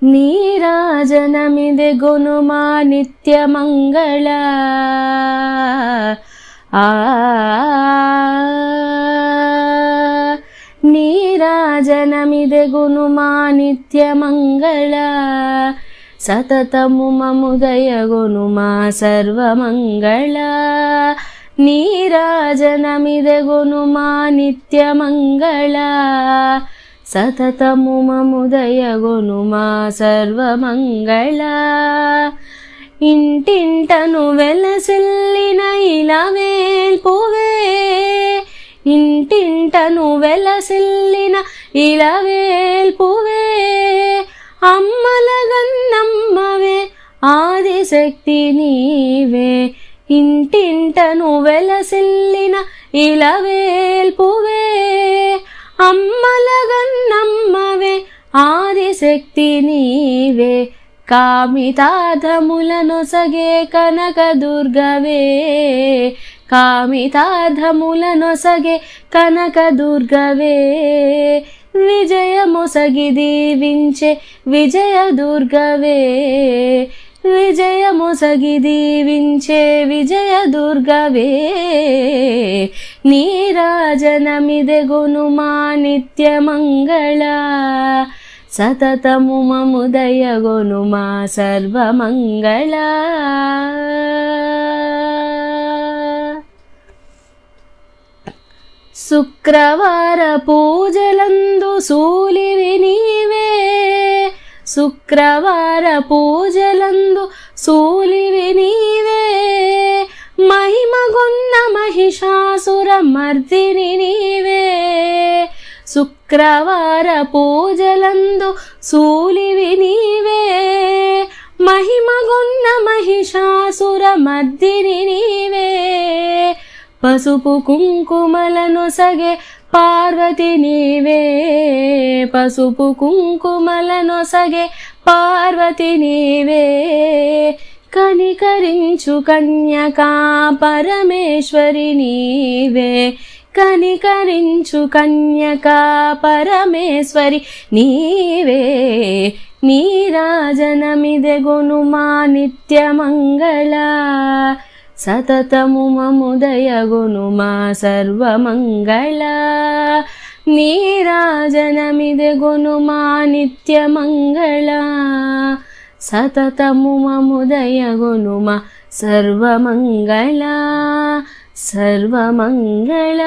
ನೀರಾಜನಮಿದೆ ಗುನುಮಾ ನಿತ್ಯ ಮಂಗಳ ನೀರಾಜನಮಿದೆ ಗುನುಮಾ ನಿತ್ಯ ಮಂಗಳ ಸತತಮು ಮಮುದಯ ಗುನುಮಾ ಸರ್ವಮಂಗಳ ನೀರಾಜನಮಿದೆ ಗುನುಮಾ ನಿತ್ಯ ಮಂಗಳ సతతము మముదయ గునుమా సర్వమంగళ ఇంటింటను వెలసిల్లిన ఇలవేల్పువే ఇంటింటను వెలసిల్లిన ఇలవేల్పువే అమ్మలగన్నమ్మవే ఆదిశక్తి నీవే ఇంటింటను వెలసిల్లిన ఇలవేల్పువే అమ్మలగన్నమ్మవే ఆదిశక్తి నీవే కామితార్థములనొసగే కనకదుర్గవే కామితార్థములనొసగే కనకదుర్గవే విజయమొసగి దీవించే విజయదుర్గవే విజయమొసగి దీవించే విజయదుర్గవే నీరాజనమిదే గునుమా నిత్య మంగళ సతతము మముదయ గునుమా సర్వమంగళ శుక్రవార పూజలందు సూలివి నీవే శుక్రవార పూజలందు సూలివి నీవే మహిమగున్న మహిషాసుర మర్దిని నీవే శుక్రవార పూజలందు సూలివి నీవే మహిమగున్న మహిషాసుర మర్దిని నీవే పసుపు కుంకుమలనొసగే పార్వతి నీవే పసుపు కుంకుమలనొసగే పార్వతి నీవే కనికరించు కన్యకా పరమేశ్వరి నీవే కనికరించు కన్యకా పరమేశ్వరి నీవే నీరాజనమిదే గునుమా నిత్య మంగళ సతతము మముదయ గునుమా సర్వమంగళ నీరాజనమిదే గునుమా నిత్య మంగళ సతతము మముదయ గునుమా సర్వమంగళ సర్వమంగళ